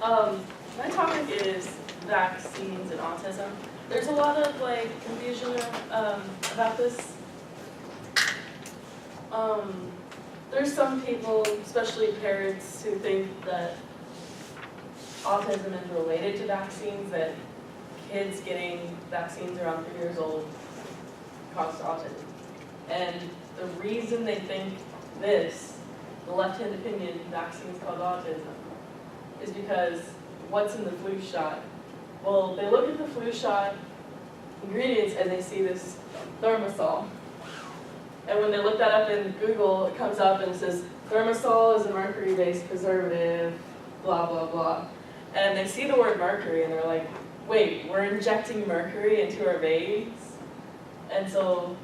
My topic is vaccines and autism. There's a lot of confusion about this. There's some people, especially parents, who think that autism is related to vaccines, that kids getting vaccines around 3 years old causes autism. And the reason they think this, the left-hand opinion, vaccines cause autism, is because what's in the flu shot? Well, they look at the flu shot ingredients and they see this thermosol. And when they look that up in Google, it comes up and it says, thermosol is a mercury-based preservative, blah, blah, blah. And they see the word mercury and they're like, wait, we're injecting mercury into our veins? And so,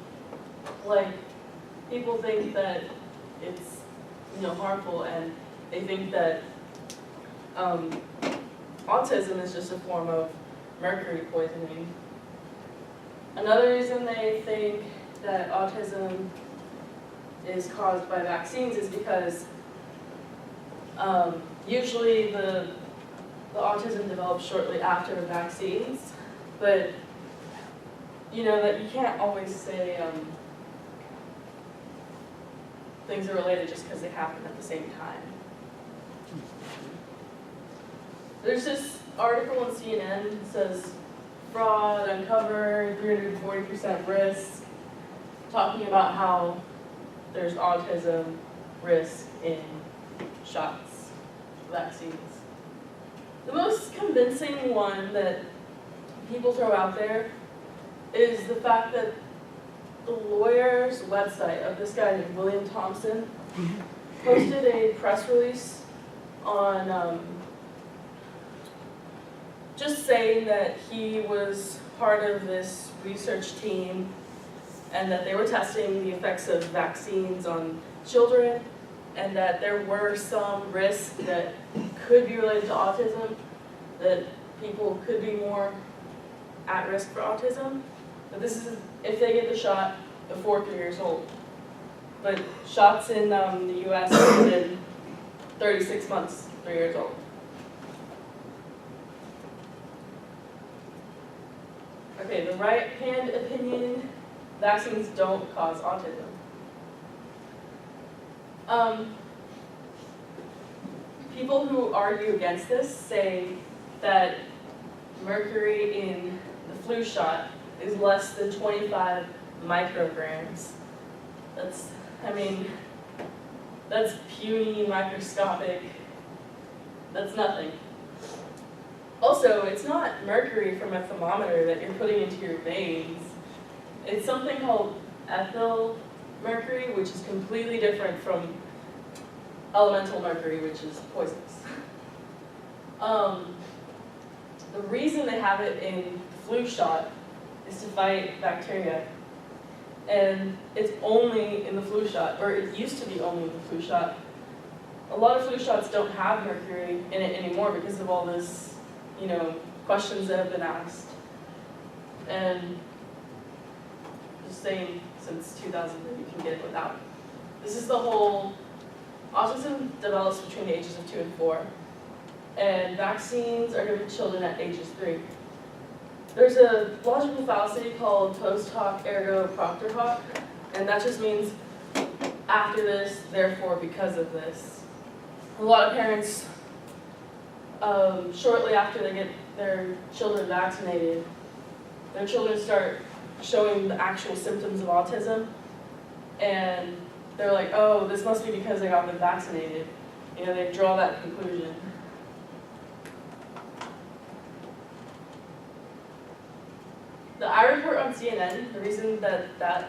people think that it's, harmful, and they think that autism is just a form of mercury poisoning. Another reason they think that autism is caused by vaccines is because usually the autism develops shortly after the vaccines, but that you can't always say things are related just because they happen at the same time. There's this article on CNN that says, fraud uncovered, 340% risk, talking about how there's autism risk in shots, vaccines. The most convincing one that people throw out there is the fact that the lawyer's website of this guy named William Thompson posted a press release on just saying that he was part of this research team and that they were testing the effects of vaccines on children, and that there were some risks that could be related to autism, that people could be more at risk for autism. But this is if they get the shot before 3 years old. But shots in the US are within 36 months, 3 years old. Okay, the right-hand opinion, vaccines don't cause autism. People who argue against this say that mercury in the flu shot is less than 25 micrograms. That's puny, microscopic. That's nothing. Also, it's not mercury from a thermometer that you're putting into your veins. It's something called ethyl mercury, which is completely different from elemental mercury, which is poisonous. The reason they have it in the flu shot is to fight bacteria. And it's only in the flu shot, or it used to be only in the flu shot. A lot of flu shots don't have mercury in it anymore because of all this, questions that have been asked. And just saying, since 2000 that you can get it without. This is the whole, autism develops between the ages of 2 and 4. And vaccines are given to children at ages 3. There's a logical fallacy called post hoc ergo propter hoc, and that just means after this, therefore because of this. A lot of parents, shortly after they get their children vaccinated, their children start showing the actual symptoms of autism, and they're like, oh, this must be because I got them vaccinated. They draw that conclusion. The I report on CNN, the reason that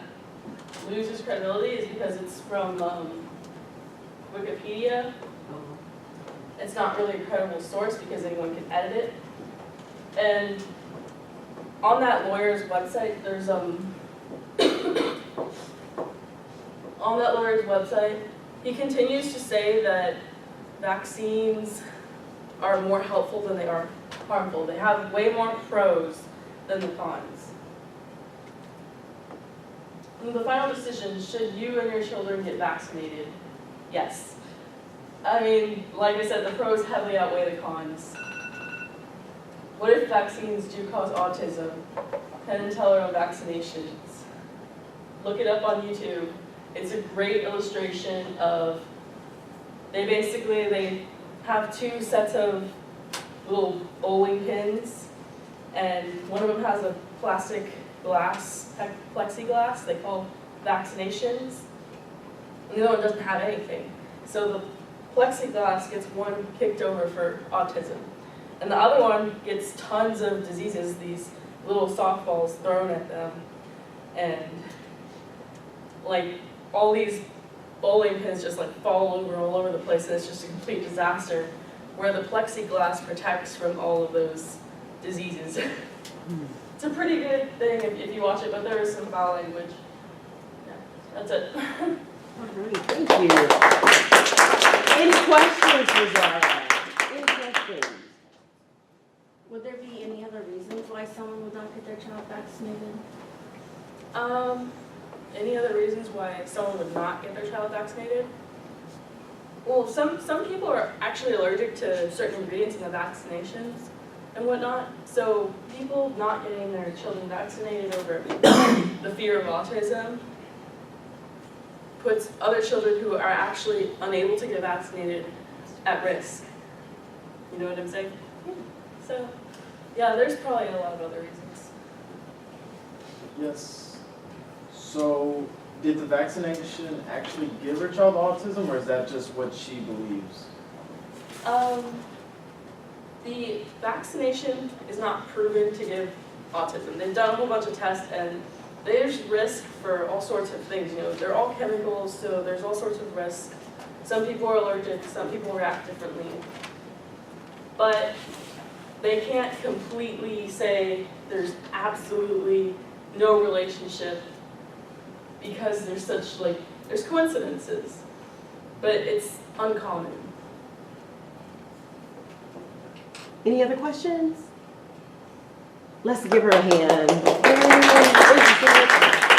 loses credibility is because it's from Wikipedia. It's not really a credible source because anyone can edit it. And on that lawyer's website, there's on that lawyer's website, he continues to say that vaccines are more helpful than they are harmful. They have way more pros than the cons. And the final decision, should you and your children get vaccinated? Yes. I mean, like I said, the pros heavily outweigh the cons. What if vaccines do cause autism? Penn and Teller on vaccinations. Look it up on YouTube. It's a great illustration of, they have two sets of little bowling pins, and one of them has a plastic glass, plexiglass, they call vaccinations, and the other one doesn't have anything. So the plexiglass gets one kicked over for autism, and the other one gets tons of diseases, these little softballs thrown at them, and like all these bowling pins just like fall over all over the place, and it's just a complete disaster, where the plexiglass protects from all of those diseases. It's a pretty good thing if you watch it, but there is some foul language. Yeah, that's it. All right, thank you. Any questions for Zarah? Any questions? Would there be any other reasons why someone would not get their child vaccinated? Any other reasons why someone would not get their child vaccinated? Well, some people are actually allergic to certain ingredients in the vaccinations and whatnot. So people not getting their children vaccinated over the fear of autism puts other children who are actually unable to get vaccinated at risk. You know what I'm saying? So, yeah, there's probably a lot of other reasons. Yes. So, did the vaccination actually give her child autism, or is that just what she believes? The vaccination is not proven to give autism. They've done a whole bunch of tests, and there's risk for all sorts of things. You know, they're all chemicals, so there's all sorts of risk. Some people are allergic, some people react differently. But they can't completely say there's absolutely no relationship, because there's such, there's coincidences, but it's uncommon. Any other questions? Let's give her a hand. Yay.